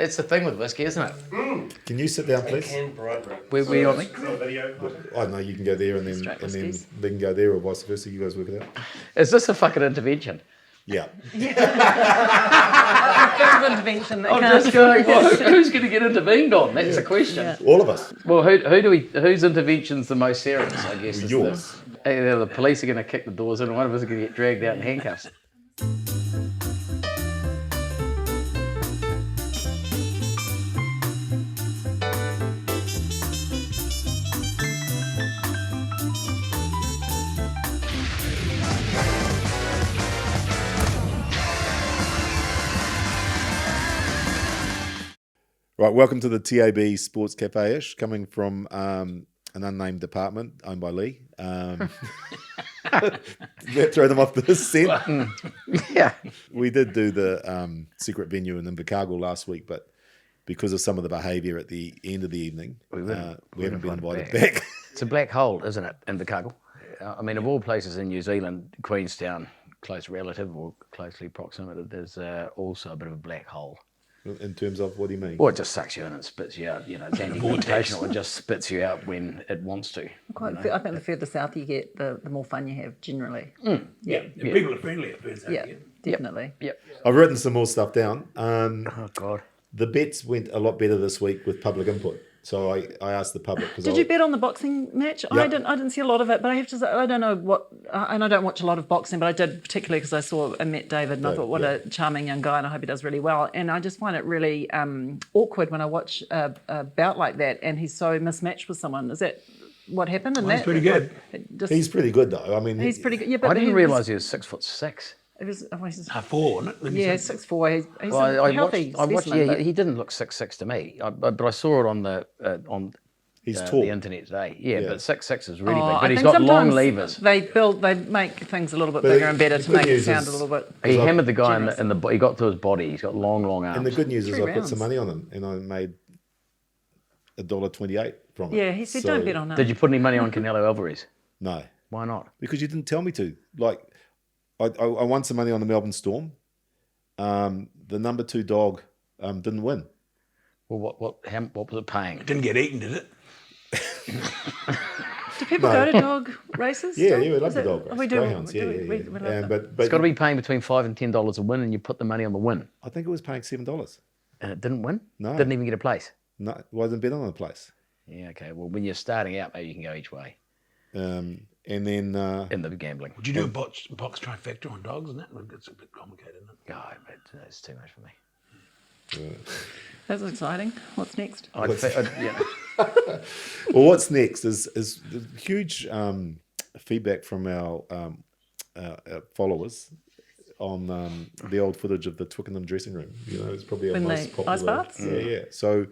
That's the thing with whiskey, isn't it? Can you sit down, please? We on me? I know you can go there and then they can go there or vice versa. You guys work it out. Is this a fucking intervention? Yeah. Intervention. I'm just going, who's going to get intervened on? That's the question. Yeah. All of us. Well, whose intervention's the most serious, I guess? Is Yours. The police are going to kick the doors in and one of us is going to get dragged out in handcuffs. Right, welcome to the TAB Sportscafe-ish, coming from an unnamed department owned by Leigh. Throw them off the scent. Yeah. We did do the secret venue in Invercargill last week, but because of some of the behaviour at the end of the evening, we haven't been invited back. It's a black hole, isn't it, Invercargill? I mean, of all places in New Zealand, Queenstown, close relative or closely proximate, there's also a bit of a black hole. In terms of, what do you mean? Well, it just sucks you in and spits you out. You know, it's anti-gravitational. It just spits you out when it wants to. I think the further south you get, the more fun you have generally. Yeah, people are friendlier further south you get. Definitely. Yep. I've written some more stuff down. Oh, God. The bets went a lot better this week with public input. So I asked the public. Did you bet on the boxing match? Yeah. I didn't see a lot of it, but I have to say, I don't know what, and I don't watch a lot of boxing, but I did particularly because I met David and I thought, what a charming young guy, and I hope he does really well. And I just find it really awkward when I watch a bout like that and he's so mismatched with someone. Is that what happened? And He's pretty good. He's pretty good, though. I mean, he's pretty good. Yeah, but I didn't realise he was 6'6". It was, Four, wasn't it? yeah, 6'4". He's Well, a healthy specimen, but he didn't look 6'6" to me, but I saw it on the he's tall. the internet today. Yeah, but 6'6" is really big. I But he's think got long sometimes levers. They make things a little bit bigger and better to make it sound a little bit. He hammered the guy in the he got to his body. He's got long arms. And the good news is 3 I put some rounds. money on him and I made $1.28 from it. Yeah, he said, don't bet on that. Did you put any money on Canelo Alvarez? No, Why not? because you didn't tell me to. Like, I won some money on the Melbourne Storm. The number 2 dog didn't win. Well, what was it paying? It didn't get eaten, did it? Do people go to dog races? Yeah, still? yeah, we love Is the it- dog race. We do. Greyhounds, We yeah. love that. But It's got to be paying between $5 and $10 a win, and you put the money on the win, I think it was paying $7. and it didn't win. No. Didn't even get a place. No, well, I didn't bet on the place. Yeah, okay. Well, when you're starting out, maybe you can go each way And then in the gambling. Would you do a box trifecta on dogs and that? It's a bit complicated, isn't it? God, but it's too much for me. That's exciting. What's next? Yeah. well, what's next is the huge feedback from our followers on the old footage of the Twickenham dressing room. You know, it's probably our When most they popular. ice baths? Yeah. So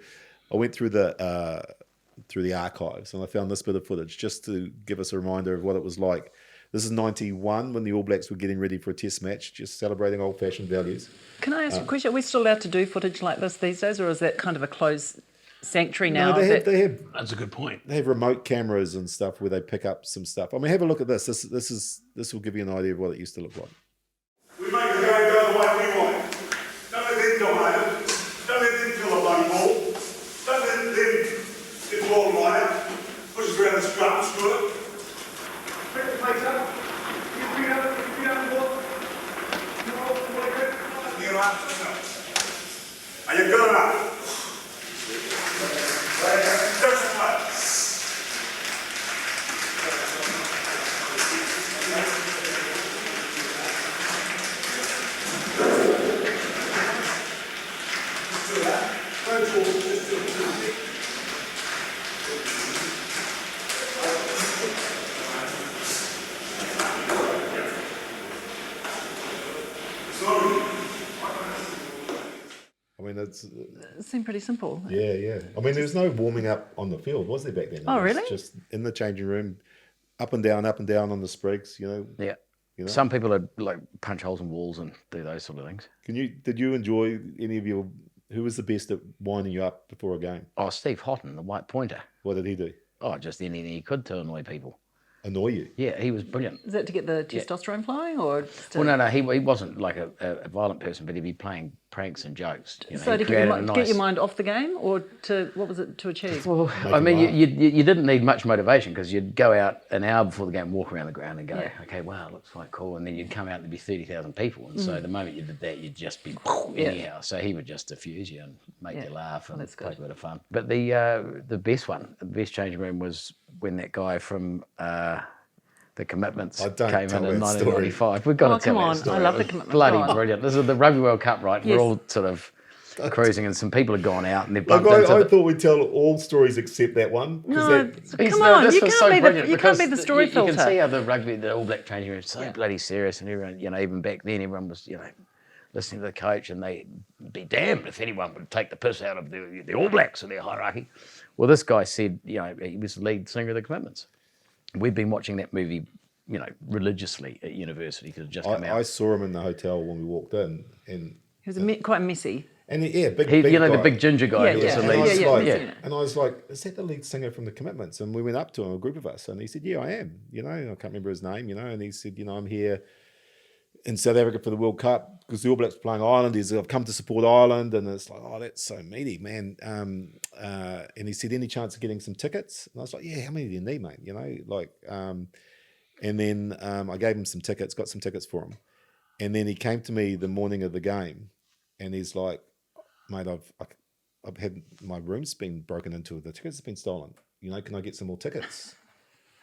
I went through the archives and I found this bit of footage just to give us a reminder of what it was like. This is 91 when the All Blacks were getting ready for a test match, just celebrating old-fashioned values. Can I ask you a question? Are we still allowed to do footage like this these days, or is that kind of a closed sanctuary now? No, they have That's a good point. They have remote cameras and stuff where they pick up some stuff. I mean, have a look at this. This will give you an idea of what it used to look like. We make the game go the way we want it. Don't let them dominate it. Don't let them kill a bloody ball. Don't let them get the ball right. Push us around the scrum, screw it. Pick the place up. You bring up the ball. You know what it is? You know, are you good enough? Discipline. I mean, it's It seemed pretty simple. yeah. I mean, there was no warming up on the field, was there back then? Oh, It was really? Just in the changing room, up and down on the sprigs. You know. Yeah. You know? Some people would like punch holes in walls and do those sort of things. Did you enjoy any of your? Who was the best at winding you up before a game? Oh, Steve Houghton, the white pointer. What did he do? Oh, just anything he could to annoy people. Annoy you? Yeah, he was brilliant. Is that to get the testosterone flowing, or just to... Well, no, he wasn't like a violent person, but he'd be playing pranks and jokes. You know, So he to created a get your mind off the game, or what was it to achieve? Well, I mean, you didn't need much motivation because you'd go out an hour before the game, walk around the ground and go, okay, wow, looks quite cool. And then you'd come out and there'd be 30,000 people. And so the moment you did that, you'd just be anyhow. So he would just diffuse you and make you laugh and take a bit of fun. But the best one, the best changing room was when that guy from the Commitments came in 1995. We've got to tell that story. I love the Commitments. Bloody brilliant. This is the Rugby World Cup, right? Yes. We're all sort of cruising and some people have gone out and they've bumped into I thought we'd tell all stories except that one. No, come on, you can't be the story filter. You can see how the All Black changing room is so bloody serious, and everyone, you know, even back then, everyone was, you know, listening to the coach, and they'd be damned if anyone would take the piss out of the All Blacks in their hierarchy. Well, this guy said, you know, he was the lead singer of the Commitments. We'd been watching that movie, you know, religiously at university because it just come out. I saw him in the hotel when we walked in, and he was quite messy. And big you know, guy. the big ginger guy who was the lead. And I was like, is that the lead singer from the Commitments? And we went up to him, a group of us, and he said, yeah, I am. You know, I can't remember his name, you know, and he said, you know, I'm here in South Africa for the World Cup because the All Blacks were playing Ireland. I've come to support Ireland, and it's like, oh, that's so meaty, man. And he said, any chance of getting some tickets? And I was like, yeah, how many do you need, mate? You know, like, and then I gave him some tickets, got some tickets for him. And then he came to me the morning of the game, and he's like, mate, I've had my room's been broken into. The tickets have been stolen. You know, can I get some more tickets?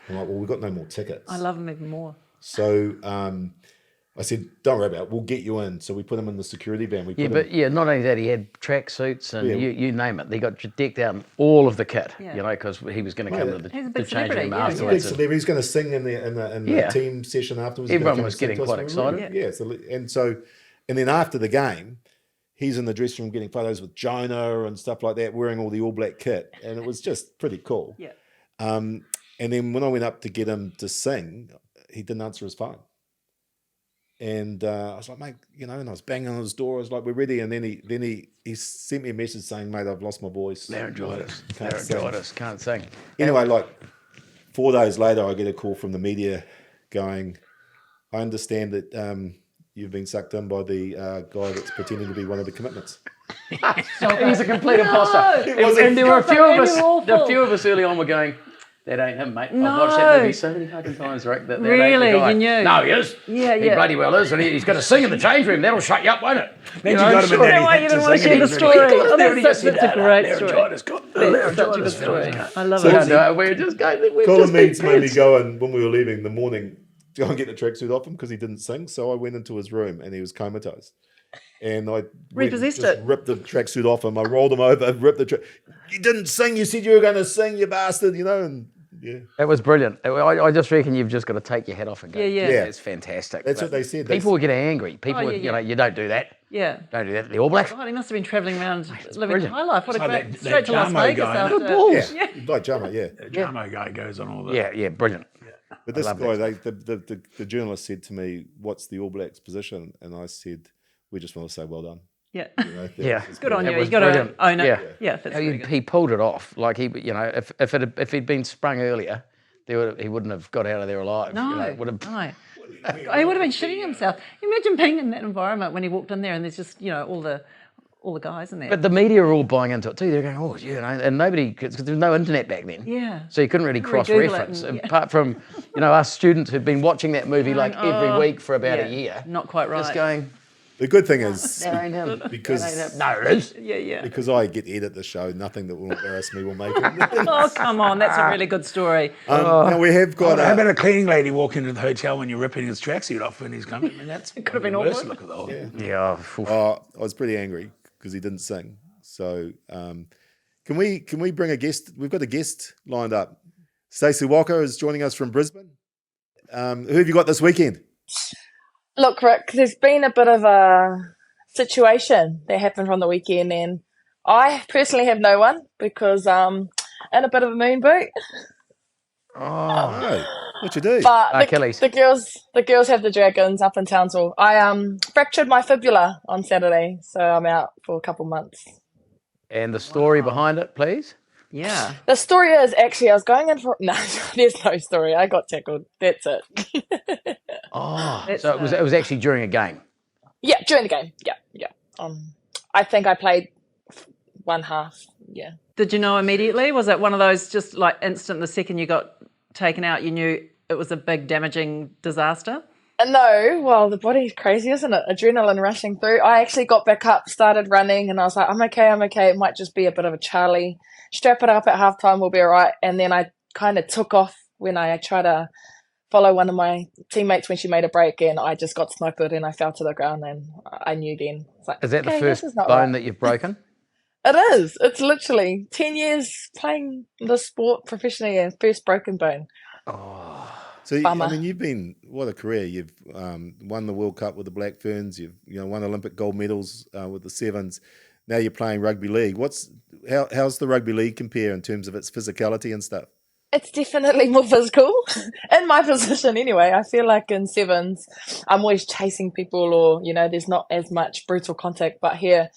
I'm like, well, we've got no more tickets. I love them even more. So I said, don't worry about it. We'll get you in. So we put him in the security van. Not only that, he had track suits and you name it. They got decked out in all of the kit, you know, because he was going to come to the change room afterwards. He's a big celebrity. He's going to sing in the team session afterwards. Everyone was getting quite excited. Yeah. And then after the game, he's in the dressing room getting photos with Jonah and stuff like that, wearing all the All Black kit. And it was just pretty cool. Yeah. And then when I went up to get him to sing, he didn't answer his phone. And I was like, mate, you know, and I was banging on his door. I was like, we're ready. And then he sent me a message saying, mate, I've lost my voice. Laryngitis. Can't sing. Anyway, like 4 days later, I get a call from the media going, I understand that you've been sucked in by the guy that's pretending to be one of the Commitments. He's a complete imposter. And there were a few of us early on were going, that ain't him, mate. No. I've watched that movie so many fucking times, Rick. That really? Ain't the guy. You knew? No, he is. Yeah. He bloody well is. And he's got to sing in the change room. That'll shut you up, won't it? Then you got him in there. You didn't want to share the story. That's a great story. That's such a good story. I love it. We're just going. Colin Meads made me go in when we were leaving in the morning to go and get the tracksuit off him because he didn't sing. So I went into his room and he was comatose. And I repossessed it. Ripped the tracksuit off him. I rolled him over, ripped the track. You didn't sing. You said you were going to sing, you bastard, you know. And yeah, it was brilliant. I just reckon you've just got to take your hat off and go. Yeah. It's fantastic. That's what they said. People would get angry. People, you know, you don't do that. Yeah. Don't do that. The All Blacks. God, he must have been travelling around living brilliant. high life. What a great that straight to Las Jamo Vegas guy, after. Good balls. Yeah, like Jamo, yeah. The Jamo guy goes on all that. Yeah, brilliant. But this guy, the journalist said to me, "What's the All Blacks' position?" And I said, "We just want to say well done." Yeah. You know, It's good on you. was You got to brilliant. own it. Yeah. That's really good. He pulled it off. Like you know, if he'd been sprung earlier, he wouldn't have got out of there alive. No, you know, no. He would have been shitting himself. Imagine being in that environment when he walked in there and there's just, you know, all the guys in there. But the media are all buying into it too. They're going, oh, you know, and nobody, because there was no internet back then. Yeah. So you couldn't really cross-reference. Apart from, you know, us students who've been watching that movie like every week for about a year. Not quite right. Just going, the good thing is that ain't him. because No, it is. Yeah. because I get to edit the show, nothing that will embarrass me will make it. Oh, come on. That's a really good story. Now we have got. How about a cleaning lady walk into the hotel when you're ripping his tracksuit off when he's coming? I mean, that's could have been the worst awkward. look of the whole thing. Yeah. I was pretty angry because he didn't sing. So can we bring a guest? We've got a guest lined up. Stacey Waaka is joining us from Brisbane. Who have you got this weekend? Look, Rick, there's been a bit of a situation that happened from the weekend, and I personally have no one because in a bit of a moon boot. Oh, what you do? But Achilles. the girls have the Dragons up in Townsville. I fractured my fibula on Saturday, so I'm out for a couple months. And the story behind it, please. Yeah. The story is actually I was going in for no, there's no story. I got tackled. That's it. So it was actually during a game. Yeah, during the game. Yeah. I think I played one half. Yeah. Did you know immediately? Was it one of those just like instant, the second you got taken out, you knew it was a big damaging disaster? No, well, the body's crazy, isn't it? Adrenaline rushing through. I actually got back up, started running, and I was like, I'm okay. It might just be a bit of a Charlie. Strap it up at halftime, we'll be all right. And then I kind of took off when I tried to follow one of my teammates when she made a break, and I just got sniped and I fell to the ground, and I knew then. It's like, Is that okay, the first this is not bone right. that you've broken? It is. It's literally 10 years playing the sport professionally and first broken bone. So, Bummer. I mean, you've been, what a career. You've won the World Cup with the Black Ferns. You've won Olympic gold medals with the Sevens. Now you're playing rugby league. How's the rugby league compare in terms of its physicality and stuff? It's definitely more physical in my position anyway. I feel like in Sevens, I'm always chasing people or, there's not as much brutal contact. But here,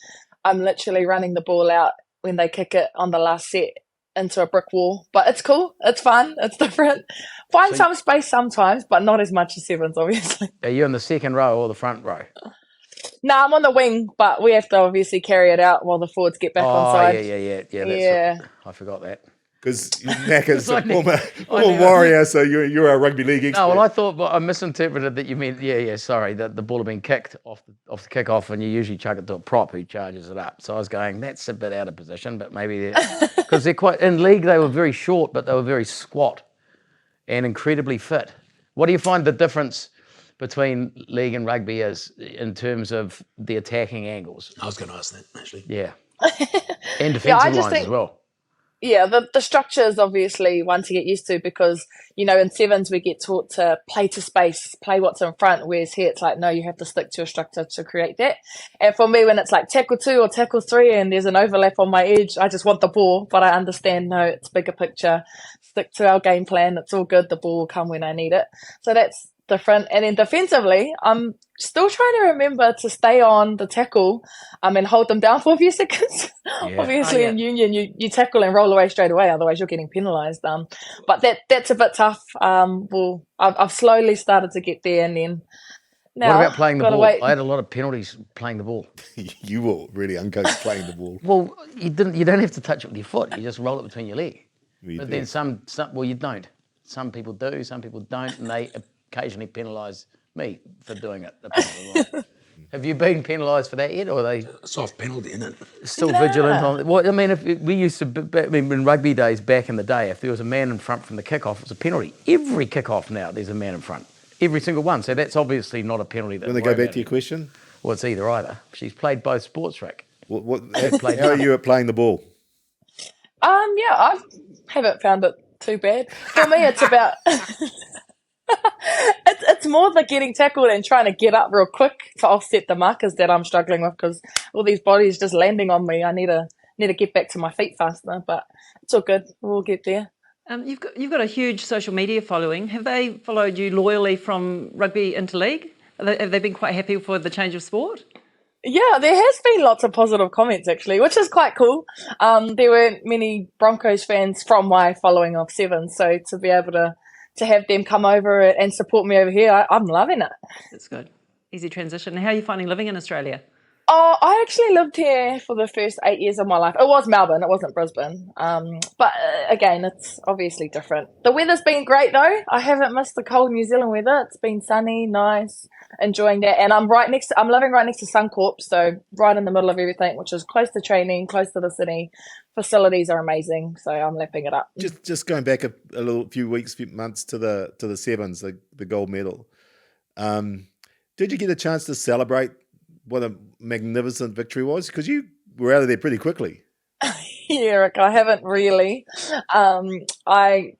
I'm literally running the ball out when they kick it on the last set into a brick wall. But it's cool. It's fun. It's different. Find some space sometimes, but not as much as Sevens, obviously. Are you in the second row or the front row? No, I'm on the wing, but we have to obviously carry it out while the forwards get back on side. Yeah. I forgot that. Because Macca's a like former knew. warrior, so you're a rugby league expert. No, well, I thought I misinterpreted that you meant sorry, that the ball had been kicked off the kick-off, and you usually chuck it to a prop who charges it up. So I was going, that's a bit out of position, but maybe because they're quite in league. They were very short, but they were very squat and incredibly fit. What do you find the difference between league and rugby is in terms of the attacking angles? I was going to ask that, actually. Yeah, and defensive lines as well. Yeah, the structure is obviously one to get used to because, in Sevens we get taught to play to space, play what's in front, whereas here it's like, no, you have to stick to a structure to create that. And for me, when it's like tackle 2 or tackle 3 and there's an overlap on my edge, I just want the ball, but I understand, no, it's bigger picture, stick to our game plan, it's all good, the ball will come when I need it. So that's different. And then defensively, I'm still trying to remember to stay on the tackle and hold them down for a few seconds. Obviously in union you tackle and roll away straight away, otherwise you're getting penalised. But that's a bit tough. I've slowly started to get there, and then now what about playing the ball? wait. I had a lot of penalties playing the ball. You were really uncoached playing the ball. Well, you don't have to touch it with your foot. You just roll it between your leg. But then some you don't. Some people do, some people don't, and they occasionally penalise me for doing it. Have you been penalised for that yet, or are they Soft penalty, isn't it? still vigilant on it? Well, I mean, we used to, in rugby days back in the day, if there was a man in front from the kickoff, it was a penalty. Every kickoff now, there's a man in front. Every single one. So that's obviously not a penalty. When they go back to your question? Well, it's either. She's played both sports, Rick. How are you at playing the ball? Yeah, I haven't found it too bad. For me, it's about it's more the getting tackled and trying to get up real quick to offset the markers that I'm struggling with because all these bodies just landing on me. I need to get back to my feet faster, but it's all good. We'll get there. You've got a huge social media following. Have they followed you loyally from rugby into league? Have they been quite happy for the change of sport? Yeah, there has been lots of positive comments actually, which is quite cool. There weren't many Broncos fans from my following of Sevens, so to be able to have them come over and support me over here, I'm loving it. That's good. Easy transition. How are you finding living in Australia? Oh, I actually lived here for the first 8 years of my life. It was Melbourne, it wasn't Brisbane. But again, it's obviously different. The weather's been great though. I haven't missed the cold New Zealand weather. It's been sunny, nice, enjoying that. And I'm living right next to Suncorp, so right in the middle of everything, which is close to training, close to the city. Facilities are amazing, so I'm lapping it up. Just going back a few months to the Sevens, the gold medal. Did you get a chance to celebrate what a magnificent victory was? Because you were out of there pretty quickly. Yeah, Rick, I haven't really. I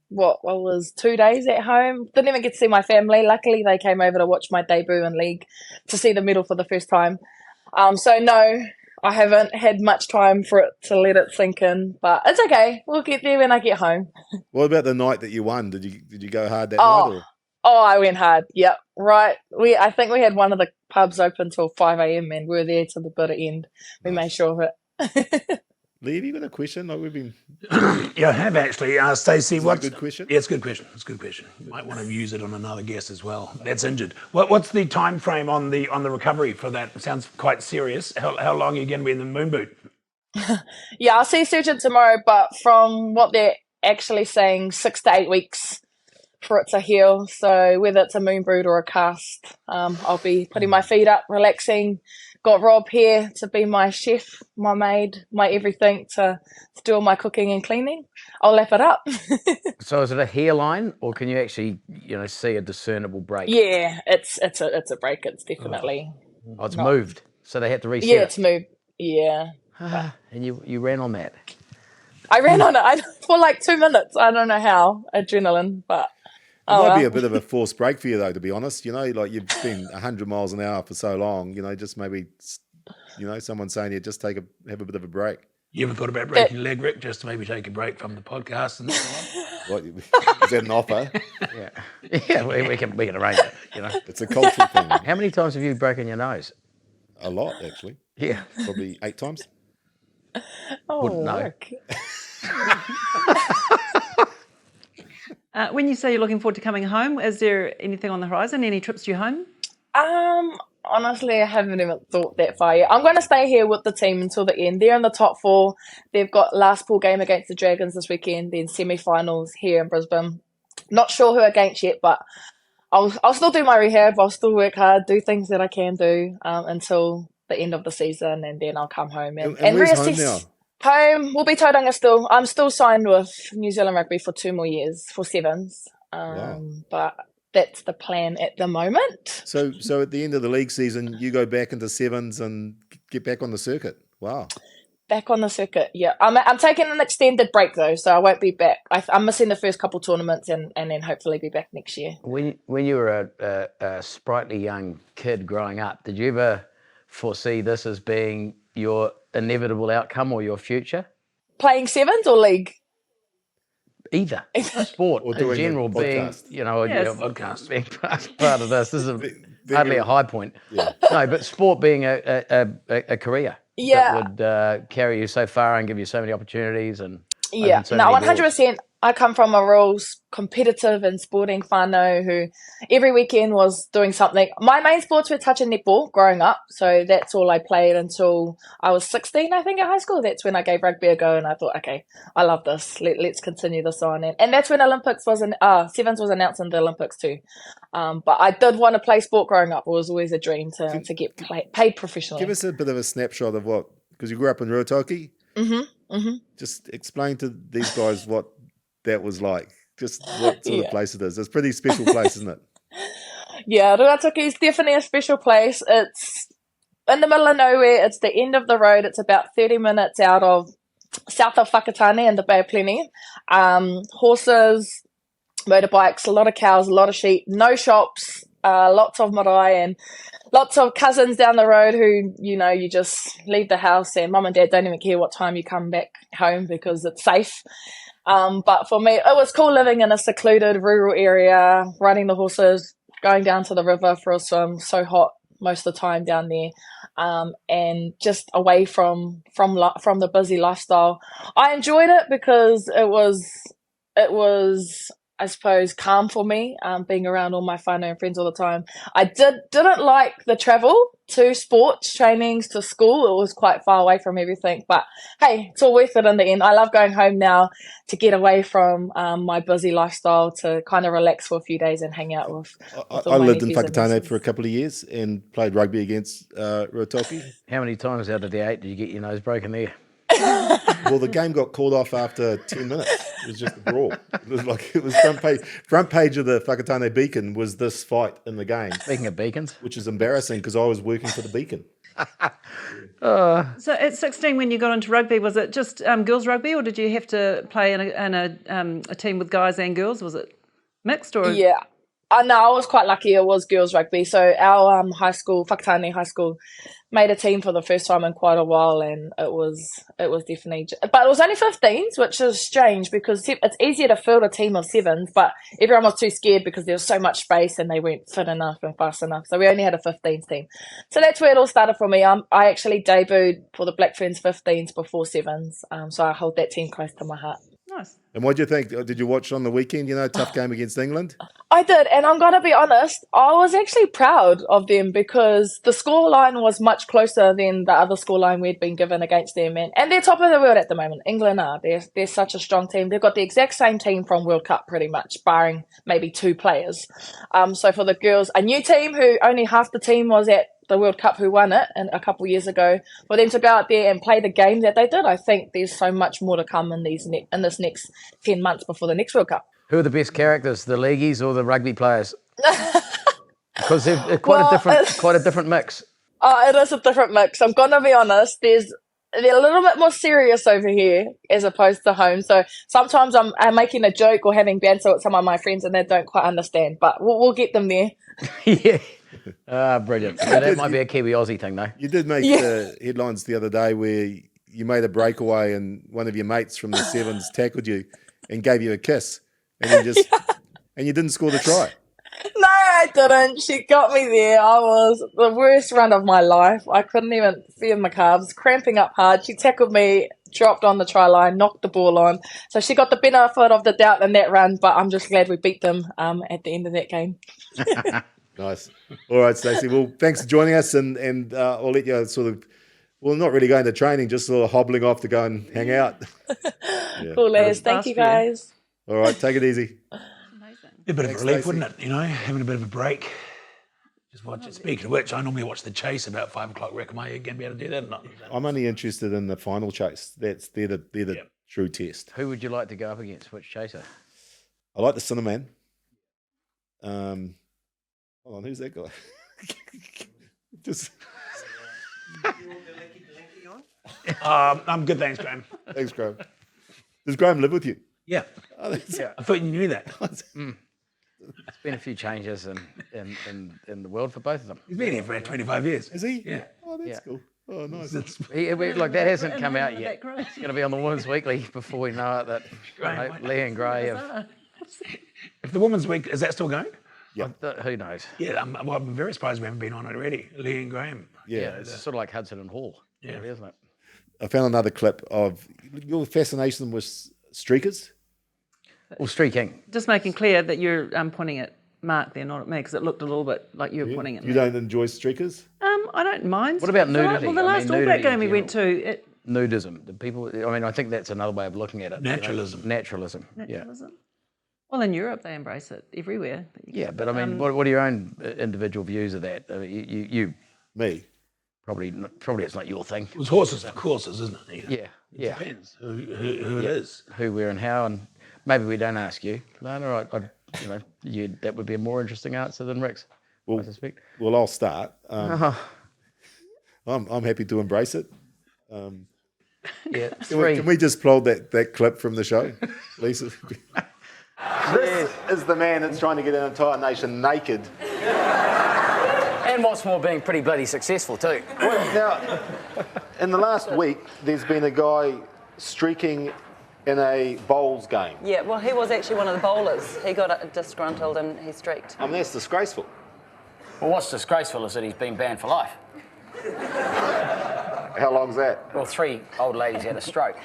was 2 days at home. Didn't even get to see my family. Luckily, they came over to watch my debut in league to see the medal for the first time. So no, I haven't had much time for it to let it sink in, but it's okay. We'll get there when I get home. What about the night that you won? Did you go hard that night? Or? Oh, I went hard. Yep, right. I think we had one of the pubs open till 5 a.m. and we were there till the bitter end. We made sure of it. Leigh, have you got a question? Like we've been. Yeah, I have actually. Stacey, what's a good question? Yeah, it's a good question. It's a good question. You might want to use it on another guest as well. That's injured. What's the time frame on the recovery for that? It sounds quite serious. How long are you going to be in the moon boot? Yeah, I'll see a surgeon tomorrow, but from what they're actually saying, 6 to 8 weeks for it to heal. So whether it's a moon boot or a cast, I'll be putting my feet up, relaxing. Got Rob here to be my chef, my maid, my everything to do all my cooking and cleaning. I'll lap it up. So is it a hairline, or can you actually, see a discernible break? Yeah, it's a break. It's definitely. Oh, it's moved. So they had to reset Yeah, it. it's moved. Yeah. And you ran on that. I ran on it for like 2 minutes. I don't know how. Adrenaline, but. It might be a bit of a forced break for you, though, to be honest. Like you've been 100 miles an hour for so long, just maybe, someone saying you just have a bit of a break. You ever thought about breaking your leg, Rick, just to maybe take a break from the podcast and so What, is that an offer? Yeah, we can arrange it, It's a cultural thing. How many times have you broken your nose? A lot, actually. Yeah. Probably 8 times. Wouldn't know. Marc. When you say you're looking forward to coming home, is there anything on the horizon? Any trips to your home? Honestly, I haven't even thought that far yet. I'm going to stay here with the team until the end. They're in the top 4. They've got last pool game against the Dragons this weekend, then semi-finals here in Brisbane. Not sure who against yet, but I'll still do my rehab. I'll still work hard, do things that I can do until the end of the season, and then I'll come home and where's reassess. home now? Home will be Tauranga still. I'm still signed with New Zealand Rugby for 2 more years for sevens. Wow. But that's the plan at the moment. So at the end of the league season, you go back into sevens and get back on the circuit. Wow. Back on the circuit, yeah. I'm taking an extended break though, so I won't be back. I'm missing the first couple tournaments and then hopefully be back next year. When you were a sprightly young kid growing up, did you ever foresee this as being your inevitable outcome or your future? Playing sevens or league? Either. Sport Or in doing general a being, podcast. podcast. being part of this. This is hardly a high point. Yeah. No, but sport being a career Yeah. that would carry you so far and give you so many opportunities and Yeah, open so no, many doors. 100%. I come from a real competitive and sporting whānau who every weekend was doing something. My main sports were touch and netball growing up, so that's all I played until I was 16, I think, at high school. That's when I gave rugby a go, and I thought, okay, I love this. Let's continue this on. And that's when sevens was announced in the Olympics too. But I did want to play sport growing up. It was always a dream to get paid professionally. Give us a bit of a snapshot of what, because you grew up in Ruatoki. Just explain to these guys what that was like. Just what sort of place it is. It's a pretty special place, isn't it? Yeah, Ruatoki is definitely a special place. It's in the middle of nowhere. It's the end of the road. It's about 30 minutes south of Whakatane and the Bay of Plenty. Horses, motorbikes, a lot of cows, a lot of sheep, no shops, lots of marae and lots of cousins down the road who, you just leave the house and mum and dad don't even care what time you come back home because it's safe. But for me, it was cool living in a secluded rural area, riding the horses, going down to the river for a swim, so hot most of the time down there, and just away from the busy lifestyle. I enjoyed it because it was I suppose calm for me, being around all my whānau and friends all the time. I didn't like the travel to sports trainings to school. It was quite far away from everything, but hey, it's all worth it in the end. I love going home now to get away from my busy lifestyle, to kind of relax for a few days and hang out with I lived in Whakatane for a couple of years and played rugby against Ruatoki. How many times out of the 8 did you get your nose broken there? Well, the game got called off after 10 minutes. It was just a brawl. It was front page of the Whakatane Beacon was this fight in the game. Speaking of beacons. Which is embarrassing because I was working for the Beacon. So at 16, when you got into rugby, was it just girls rugby, or did you have to play in a team with guys and girls? Was it mixed or? Yeah. No, I was quite lucky. It was girls rugby. So our high school, Whakatane High School, made a team for the first time in quite a while, and it was definitely. But it was only 15s, which is strange because it's easier to field a team of 7s, but everyone was too scared because there was so much space and they weren't fit enough and fast enough. So we only had a 15s team. So that's where it all started for me. I actually debuted for the Black Ferns 15s before 7s, so I hold that team close to my heart. Nice. And what do you think? Did you watch on the weekend? Tough game against England. I did, and I'm going to be honest, I was actually proud of them because the scoreline was much closer than the other scoreline we'd been given against them, and they're top of the world at the moment. England are. They're such a strong team. They've got the exact same team from World Cup pretty much, barring maybe 2 players. So for the girls, a new team who only half the team was at the World Cup who won it a couple of years ago, for them to go out there and play the game that they did, I think there's so much more to come in this next 10 months before the next World Cup. Who are the best characters, the leagueies or the rugby players? Because they're quite a different mix. It is a different mix. I'm gonna be honest. They're a little bit more serious over here as opposed to home. So sometimes I'm making a joke or having banter with some of my friends, and they don't quite understand. But we'll get them there. Yeah. Brilliant. Yeah, that might be a Kiwi Aussie thing, though. You did make the headlines the other day where you made a breakaway and one of your mates from the 7s tackled you and gave you a kiss, and you didn't score the try. No, I didn't. She got me there. I was the worst run of my life. I couldn't even feel my calves, cramping up hard. She tackled me, dropped on the try line, knocked the ball on. So she got the benefit of the doubt in that run, but I'm just glad we beat them at the end of that game. Nice. All right, Stacey. Well, thanks for joining us, and I'll let you sort of, well, not really going to training, just sort of hobbling off to go and hang out. Yeah. Cool, Les. Thank you, guys. All right, take it easy. A bit of a relief, wouldn't it? Having a bit of a break. Just watch it. Speaking of which, I normally watch the chase about 5 o'clock. Am I going to be able to do that or not? I'm only interested in the final chase. They're the true test. Who would you like to go up against? Which chaser? I like the Cinnamon. Hold on, who's that guy? Just. I'm good, thanks, Graeme. Thanks, Graeme. Does Graeme live with you? Yeah. Oh, Yeah. I thought you knew that. There's been a few changes in the world for both of them. He's been here for about 25 years. Is he? Yeah. Oh, that's cool. Oh, nice. Like that hasn't come out yet. It's going to be on the Women's Weekly before we know it that Leigh and Gray have. If the Women's Week, is that still going? Yeah. Who knows? Yeah, I'm very surprised we haven't been on it already. Leigh and Graeme. Yeah. It's sort of like Hudson and Hall, Yeah. really, isn't it? I found another clip of your fascination with streakers. Or streaking. Just making clear that you're pointing at Marc there, not at me, because it looked a little bit like you were pointing at me. You don't enjoy streakers? I don't mind. What about It's all right. nudity? Well, the I last mean, All Black nudity in game we went to, Nudism. The people. I mean, I think that's another way of looking at it. Naturalism. Naturalism. naturalism. Well, in Europe they embrace it everywhere. Yeah, but I mean, what are your own individual views of that? I mean, you Me? probably it's not your thing. It was horses and courses, isn't it? Yeah. Depends who it is. Who, where, and how, and maybe we don't ask you. No, that would be a more interesting answer than Rick's. I suspect. Well, I'll start. I'm happy to embrace it. Yeah, Can we just plod that clip from the show, Lisa? This is the man that's trying to get an entire nation naked. And what's more, being pretty bloody successful too. Now, in the last week, there's been a guy streaking in a bowls game. Yeah, well, he was actually one of the bowlers. He got disgruntled and he streaked. I mean, that's disgraceful. Well, what's disgraceful is that he's been banned for life. How long's that? Well, 3 old ladies had a stroke.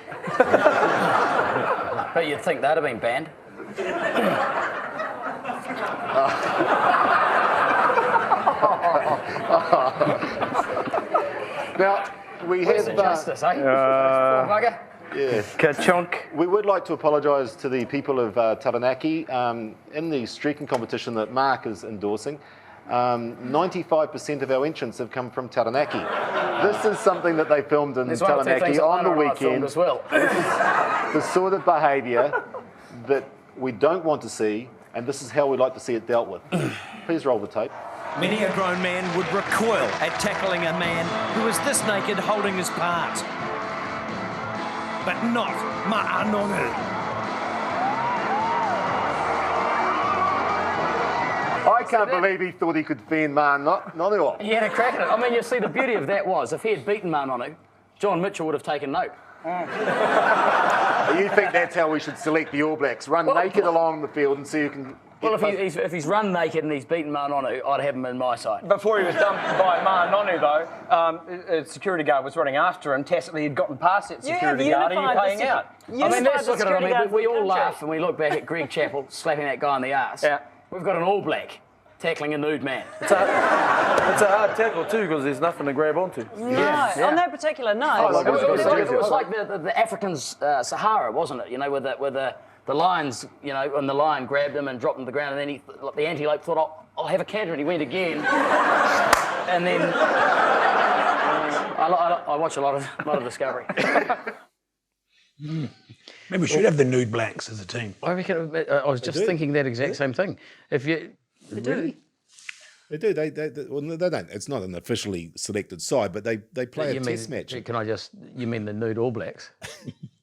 But you'd think they'd have been banned. Now, we Where's have... the justice, eh? Bugger. Yeah. Ka-chunk. We would like to apologise to the people of Taranaki. In the streaking competition that Marc is endorsing, 95% of our entrants have come from Taranaki. This is something that they filmed in There's one or two Taranaki things on the I filmed weekend. as well. The sort of behaviour that we don't want to see, and this is how we like to see it dealt with. Please roll the tape. Many a grown man would recoil at tackling a man who is this naked holding his part. But not Ma'anonu. can't believe he thought he could fend Nanu. He had a crack at it. I mean, you see, the beauty of that was if he had beaten Nanu, John Mitchell would have taken note. You think that's how we should select the All Blacks? Run naked along the field and see who can... Well, if he's run naked and he's beaten Nanu, I'd have him in my side. Before he was dumped by Nanu, though, a security guard was running after him. Tacitly had gotten past that security guard and you're paying out. I mean, let's look at it. I mean, we all laugh and we look back at Greg Chappell slapping that guy in the arse. Yeah. We've got an All Black tackling a nude man. It's a hard tackle too because there's nothing to grab onto. Right, on that particular night. It was like the African's Sahara, wasn't it? You know, with the lions, you know, and the lion grabbed him and dropped him to the ground, and then the antelope thought, I'll have a canter, and he went again. And then I watch a lot of Discovery. Maybe we should have the nude blacks as a team. I reckon. I was just thinking that exact same thing. If you really. They do. They don't. It's not an officially selected side, but they play a test match. You mean the nude All Blacks?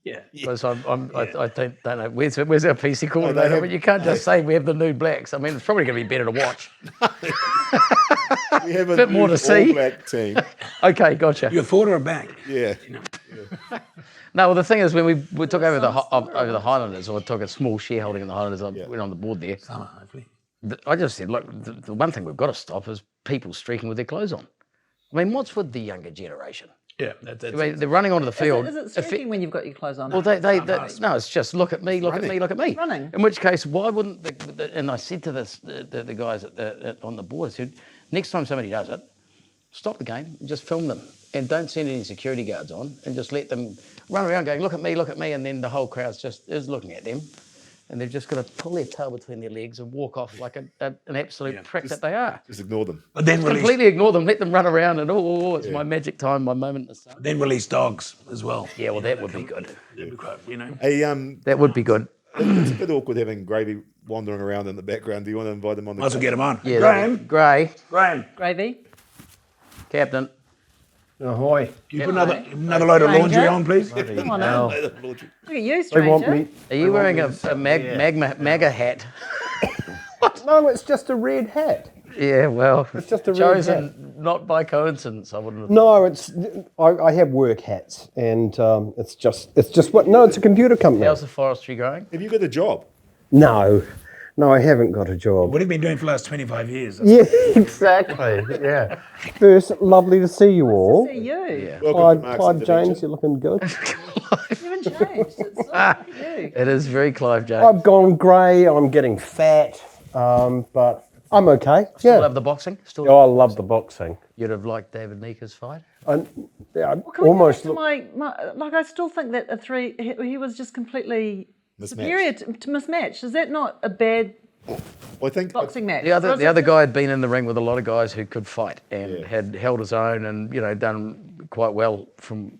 Yeah. Because I don't know. Where's our PC coordinator? I mean, you can't just say we have the nude Blacks. I mean, it's probably going to be better to watch. We have a bit more to see. All Black team. Okay, gotcha. You a forward or a back? Yeah. No, well, the thing is, when we took over the Highlanders, or took a small shareholding in the Highlanders, I went on the board there. Summer, hopefully. I just said, look, the one thing we've got to stop is people streaking with their clothes on. I mean, what's with the younger generation? Yeah, that's I mean, they're running onto the field. Is it streaking when you've got your clothes on? Well, no, it's just look at me, look at me, look at me. Running. In which case, why wouldn't and I said to the guys on the board, I said, next time somebody does it, stop the game and just film them. And don't send any security guards on and just let them run around going, look at me, and then the whole crowd is looking at them. And they've just got to pull their tail between their legs and walk off like an absolute prick that they are. Just ignore them. But then completely ignore them, let them run around and it's my magic time, my moment in the sun. Then release dogs as well. Yeah, well, that would be good. You know. That would be good. It's a bit awkward having Gravy wandering around in the background. Do you want to invite him on the Might as well get him on. Yeah, Graeme. Gravy. Captain. Ahoy. Can you put another load of laundry on, please? Come on now. Look at you, They stranger. want me. Are you wearing a MAGA hat? No, it's just a red hat. Yeah, well, It's just a red chosen hat. not by coincidence. I wouldn't have. No, I have work hats, and it's just what? No, it's a computer company. How's the forestry going? Have you got a job? No, I haven't got a job. What have you been doing for the last 25 years? Yeah, exactly. Yeah. First, lovely to see you all. See you. Yeah. Welcome to Clive Marc's James, you're looking good. You haven't changed. It's like you. It is very Clive James. I've gone grey. I'm getting fat, but I'm okay. Still Yeah. love the boxing? Still. Oh, I love the boxing. You'd have liked David Nika's fight? I Can we almost go back to like I still think that he was just completely Mismatched. superior to mismatched. Is that not a bad I think boxing match? The other guy had been in the ring with a lot of guys who could fight and had held his own and done quite well from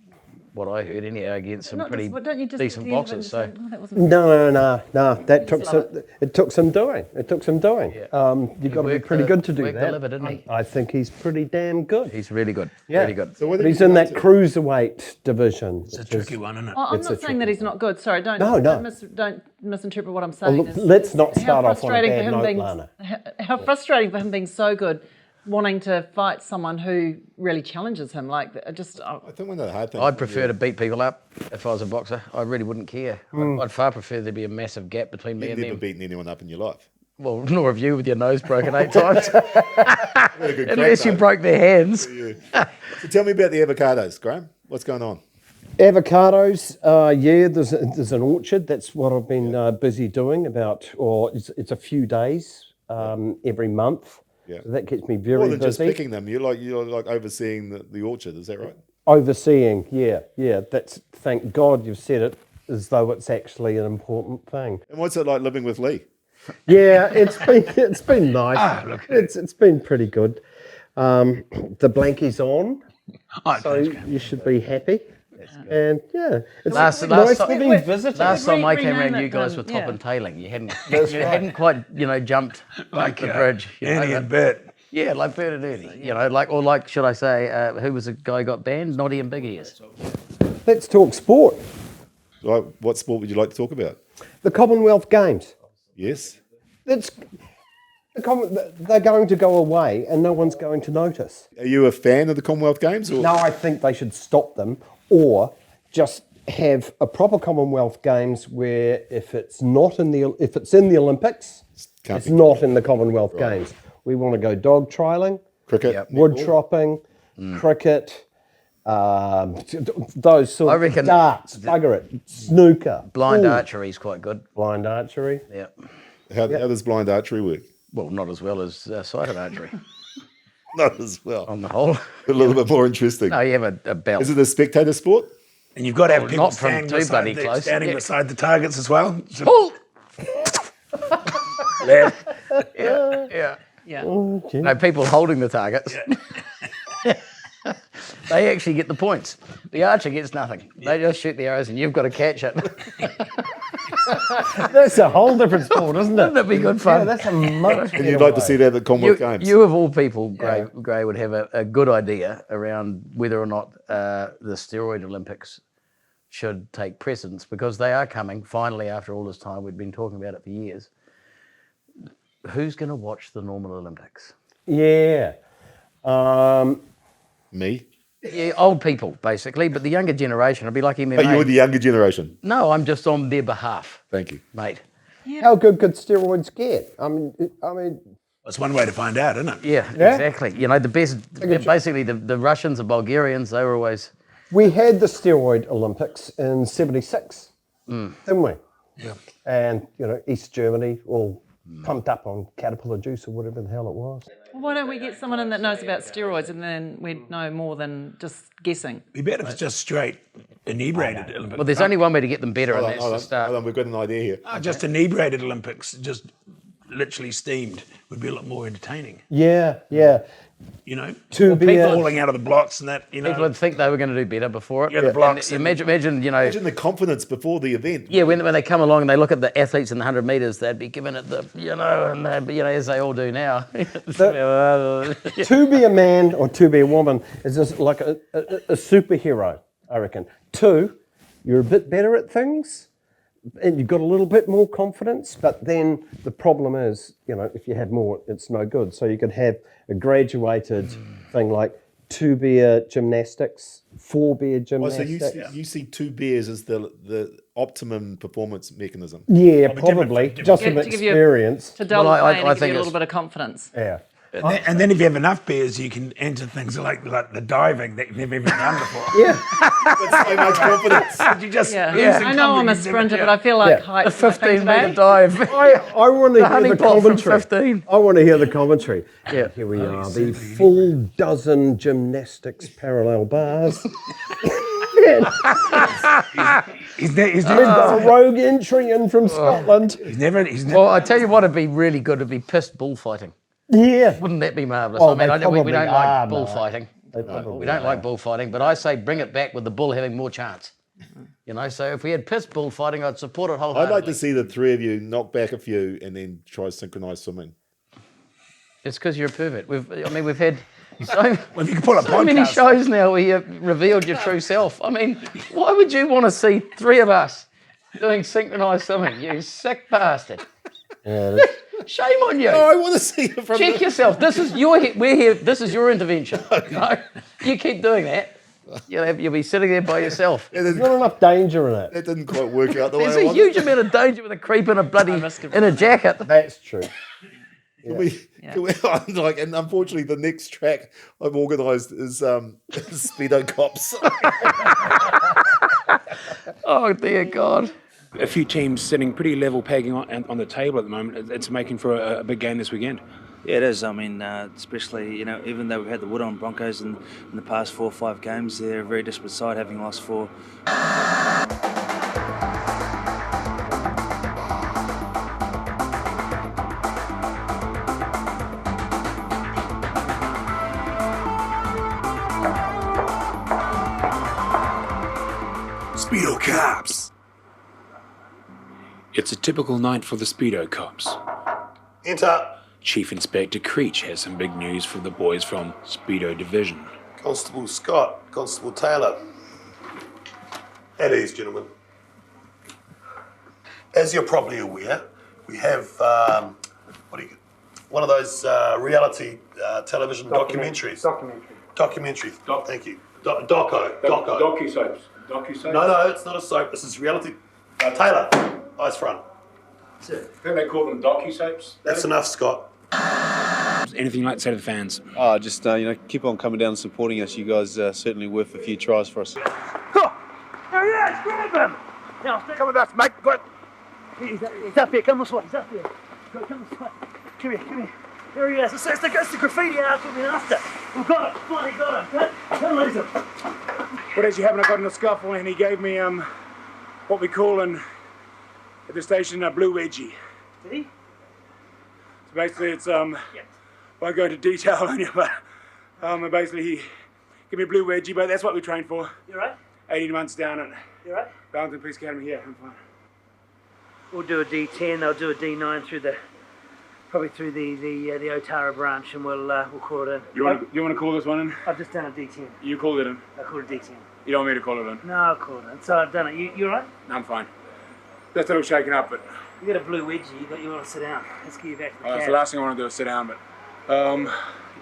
what I heard anyhow against some pretty decent boxers. So No. That took some. It took some doing. You've got to be pretty good to do worked that. the liver, didn't he? I think he's pretty damn good. He's really good. Yeah. Really good. So what But did he's you in get that up to? cruiserweight division. It's a tricky one, isn't it? I'm It's not a saying that tricky he's not good. Sorry, don't Oh, misinterpret what I'm saying. look, It's- let's not how start off on a frustrating bad for him note, being- Lana. How frustrating for him being so good, wanting to fight someone who really challenges him. Like, I think one of the hard things. I'd prefer to beat people up if I was a boxer. I really wouldn't care. I'd far prefer there be a massive gap between me You've and never them. beaten anyone up in your life. Well, nor have you with your nose broken 8 times. Had a good Unless crack, you though. broke their hands. So tell me about the avocados, Graeme. What's going on? Avocados, there's an orchard. That's what I've been busy doing it's a few days every month. Yeah. So that keeps me very More than busy. just picking them, you're like overseeing the orchard. Is that right? Overseeing, yeah. That's, thank God you've said it as though it's actually an important thing. And what's it like living with Leigh? Yeah, it's been nice. It's been pretty good. The blankie's on, so you should be happy. And yeah, it's nice having visitors. Last time I came rename around, you it, guys were top yeah. and tailing. You hadn't quite jumped like the bridge. Annie and Bert. Yeah, like Bert and Ernie. Should I say, who was the guy who got banned? Noddy and Big Ears. Let's talk sport. Like, what sport would you like to talk about? The Commonwealth Games. Yes. They're going to go away and no one's going to notice. Are you a fan of the Commonwealth Games? Or? No, I think they should stop them or just have a proper Commonwealth Games where if it's in the Olympics, it's not in the Commonwealth Games. We want to go dog trialing, cricket, wood tropping, cricket, those sort of darts, bugger it, snooker. Blind archery is quite good. Blind archery. Yeah. How does blind archery work? Well, not as well as sighted archery. Not as well. On the whole. A little bit more interesting. No, you have a belt. Is it a spectator sport? And you've got to have people not from too bloody close. standing beside the targets as well. So Pull! left. Yeah. Okay. No, people holding the targets. They actually get the points. The archer gets nothing. They just shoot the arrows and you've got to catch it. That's a whole different sport, isn't it? Wouldn't it be good fun? Yeah, that's a much And you'd like to see that at the Commonwealth Games? You of all people, Gray would have a good idea around whether or not the steroid Olympics should take precedence, because they are coming finally after all this time. We've been talking about it for years. Who's going to watch the normal Olympics? Yeah. Me? Yeah, old people, basically, but the younger generation, I'd be like MMA. Oh, you're the younger generation? No, I'm just on their behalf. Thank you. Mate. How good could steroids get? I mean, That's one way to find out, isn't it? Yeah, exactly. You know, the best, basically the Russians, the Bulgarians, they were always... We had the steroid Olympics in '76, didn't we? Yeah. And, East Germany all pumped up on caterpillar juice or whatever the hell it was. Well, why don't we get someone in that knows about steroids and then we'd know more than just guessing? We bet if it's just straight inebriated Olympics. Well, there's only one way to get them better, and that's Hold to on, start. we've got an idea here. Just inebriated Olympics, just literally steamed, would be a lot more entertaining. Yeah. You know, To be people falling out of the blocks and that, People would think they were going to do better before it. Yeah, the blocks. And imagine, Imagine the confidence before the event. Yeah, when they come along and they look at the athletes in the 100 metres, they'd be giving it the, and they'd be, as they all do now. To be a man or to be a woman is just like a superhero, I reckon. Two, you're a bit better at things and you've got a little bit more confidence, but then the problem is, if you have more, it's no good. So you could have a graduated thing like 2-beer gymnastics, 4-beer gymnastics. So you see 2 beers as the optimum performance mechanism? Yeah, probably, just from experience. To dull the pain and give you a little bit of confidence. Yeah. And then if you have enough beers, you can enter things like the diving that you've never even done before. Yeah. That's so much confidence. You just I know I'm a sprinter, but I feel like height. A 15-metre dive. I want to hear the commentary. 15. I want to hear the commentary. Yeah. Here we are, the full dozen gymnastics parallel bars. He's We've got a rogue entry in from Scotland. He's never. Well, I tell you what would be really good, would be pissed bullfighting. Yeah. Wouldn't that be marvellous? Well, we don't probably like are, bullfighting. We don't like bullfighting, but I say bring it back with the bull having more chance. So if we had pissed bullfighting, I'd support it wholeheartedly. I'd like to see the three of you knock back a few and then try synchronised swimming. It's because you're a pervert. We've had so many podcast. shows now where you've revealed your true self. I mean, why would you want to see 3 of us doing synchronised swimming? You sick bastard. Yeah, Shame on you. Oh, I want to see it from Check yourself. We're here. This is your intervention. No, you keep doing that, you'll be sitting there by yourself. there's not enough danger in it. That didn't quite work out the way There's I a wanted. huge amount of danger with a creep in a bloody in a jacket. That's true. Can we, and unfortunately, the next track I've organised is Speedo Cops. Oh dear God. A few teams sitting pretty level pegging on the table at the moment. It's making for a big game this weekend. Yeah, it is. I mean, especially, even though we've had the wood on Broncos in the past 4 or 5 games, they're a very desperate side, having lost 4. Speedo Cops. It's a typical night for the Speedo Cops. Enter. Chief Inspector Creech has some big news for the boys from Speedo Division. Constable Scott, Constable Taylor. At ease, gentlemen. As you're probably aware, we have one of those reality television documentaries. Documentary. Thank you. Doco. Docu-soaps. Docu-soaps? No, it's not a soap. This is reality. Taylor, eyes front. I think they call them docu-soaps. That's enough, Scott. Anything you'd like to say to the fans? Oh, just keep on coming down and supporting us. You guys are certainly worth a few tries for us. There he is, grab him! Now, Come with us, mate. Go on. he's up here, come this way, he's up here. Go, come this way. Come here. There he is. It's the graffiti artist we've been after. We've got him, finally got him. Don't lose him. What as you haven't, I got in a scuffle and he gave me what we call at the station a blue wedgie. Did he? So basically it's won't go into detail on you, but basically he gave me a blue wedgie, but that's what we trained for. You right? 18 months down at You right? Wellington Police Academy. Yeah, I'm fine. We'll do a D10, they'll do a D9 probably through the Otara branch, and we'll call it in. You want to call this one in? I've just done a D10. You called it in. I called it D10. You don't want me to call it in? No, I'll call it in. So I've done it. You all right? No, I'm fine. Just a little shaken up, but. You got a blue wedgie. You want to sit down? Let's get you back to the That's cab. the last thing I want to do is sit down, but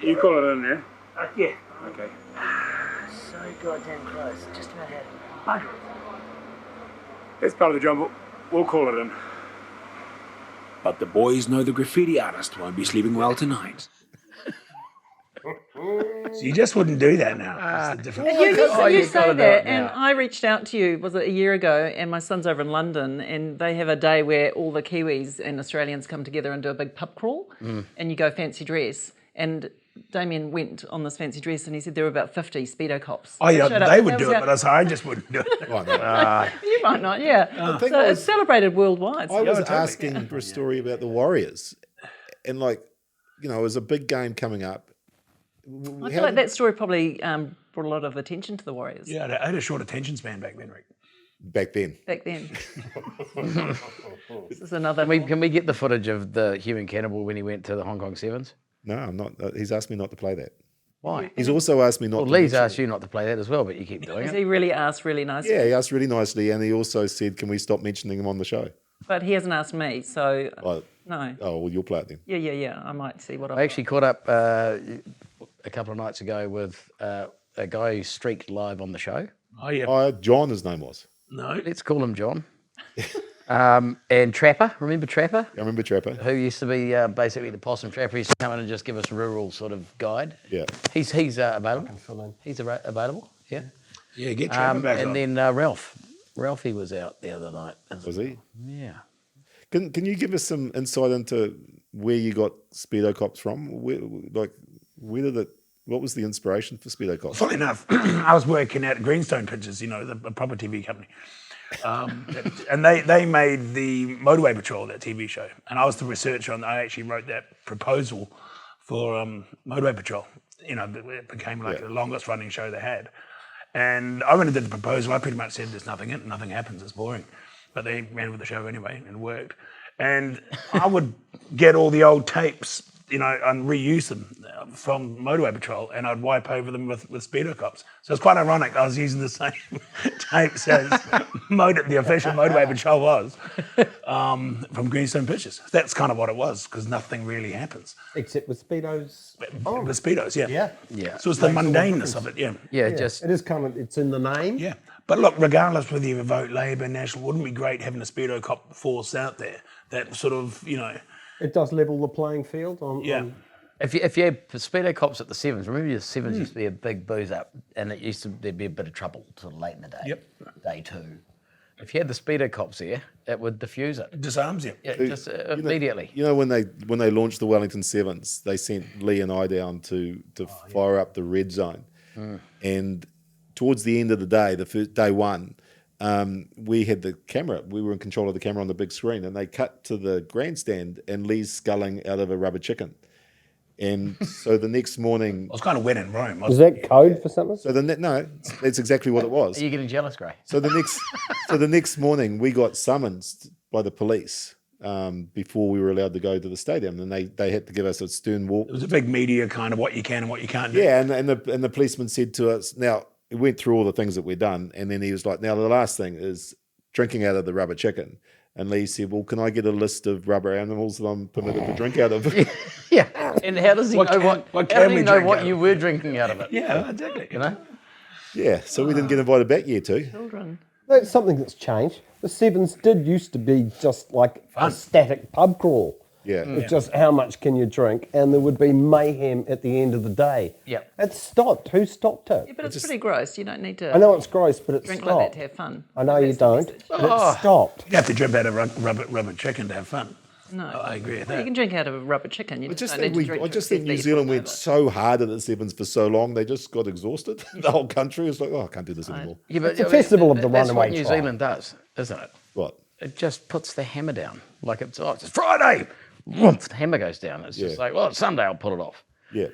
you call it in there. Yeah. Okay. So goddamn close. Just about had it. Bugger it. It's part of the job. We'll call it in. But the boys know the graffiti artist won't be sleeping well tonight. So you just wouldn't do that now. That's the difference. You say that, and I reached out to you, was it a year ago, and my son's over in London, and they have a day where all the Kiwis and Australians come together and do a big pub crawl, and you go fancy dress. And Damien went on this fancy dress, and he said there were about 50 Speedo Cops. Oh yeah, they would do it, but I just wouldn't do it. You might not, yeah. So it's celebrated worldwide. I was asking for a story about the Warriors, and it was a big game coming up. I feel like that story probably brought a lot of attention to the Warriors. Yeah, I had a short attention span back then, Rick. Back then. This is another. Can we get the footage of the human cannibal when he went to the Hong Kong Sevens? No, I'm not. He's asked me not to play that. Why? He's also asked me not to. Well, Leigh's asked you not to play that as well, but you keep doing Has it. he really asked really nicely? Yeah, he asked really nicely, and he also said, "Can we stop mentioning him on the show?" But he hasn't asked me, so no. Oh, well, you'll play it then. Yeah. I might see what I actually caught up a couple of nights ago with a guy who streaked live on the show. Oh yeah. John, his name was. No. Let's call him John. And Trapper, remember Trapper? I remember Trapper. Who used to be basically the possum trapper. He used to come in and just give us rural sort of guide. Yeah. He's available. He's available. Yeah. Yeah, get Trapper back on. And then Ralph. Ralphie was out the other night. Was he? Yeah. Can you give us some insight into where you got Speedo Cops from? What was the inspiration for Speedo Cops? Funny enough, I was working at Greenstone Pictures, the proper TV company. And they made the Motorway Patrol, that TV show. And I was the researcher on I actually wrote that proposal for Motorway Patrol. It became like the longest running show they had. And I went and did the proposal. I pretty much said there's nothing in it, nothing happens, it's boring. But they ran with the show anyway and it worked. And I would get all the old tapes, and reuse them from Motorway Patrol, and I'd wipe over them with Speedo Cops. So it's quite ironic I was using the same tapes as the official Motorway Patrol was from Greenstone Pictures. That's kind of what it was, because nothing really happens. Except with Speedos. With Speedos, yeah. Yeah. So it's the mundaneness of it, yeah. It is it's in the name. Yeah. But look, regardless whether you vote Labour, National, wouldn't it be great having a Speedo Cop force out there that sort of, It does level the playing field on. Yeah. If you had Speedo Cops at the Sevens, remember the Sevens used to be a big booze up, and there'd be a bit of trouble sort of late in the day. Yep. Day two. If you had the Speedo Cops there, it would diffuse it. It disarms you. Yeah, just immediately. When they launched the Wellington Sevens, they sent Leigh and I down to fire up the red zone, and towards the end of the day, the first day one, we had the camera. We were in control of the camera on the big screen, and they cut to the grandstand, and Leigh's sculling out of a rubber chicken. And so the next morning, I was kind of wet in Rome. Is that code for something? So no, that's exactly what it was. Are you getting jealous, Gray? So the next morning, we got summoned by the police before we were allowed to go to the stadium, and they had to give us a stern walk. It was a big media kind of what you can and what you can't do. Yeah, and the policeman said to us, now we went through all the things that we'd done, and then he was like, now the last thing is drinking out of the rubber chicken. And Leigh said, well, can I get a list of rubber animals that I'm permitted to drink out of? Yeah. And how does he know what how can do we you know drink what out you of? were drinking out of it? Yeah, exactly. You know? Yeah, so we didn't get invited back yet too. Children. That's something that's changed. The Sevens did used to be just like a static pub crawl. Yeah. It's just how much can you drink, and there would be mayhem at the end of the day. Yeah. It stopped. Who stopped it? Yeah, but it's pretty gross. You don't need to. I know it's gross, but it drink stopped. like that to have fun. I know you don't, but it stopped. You have to drink out of rubber chicken to have fun. No, I agree with well, that. you can drink out of a rubber chicken. You I just don't need think to drink. I just think New Zealand went so hard at the Sevens for so long, they just got exhausted. The whole country was like, oh, I can't do this anymore. Yeah, but It's a festival of the that's runaway what New tribe. Zealand does, isn't it? What? It just puts the hammer down. Like it's Friday. Whoomph, the hammer goes down. It's just like, well, it's Sunday, I'll pull it off. Yeah.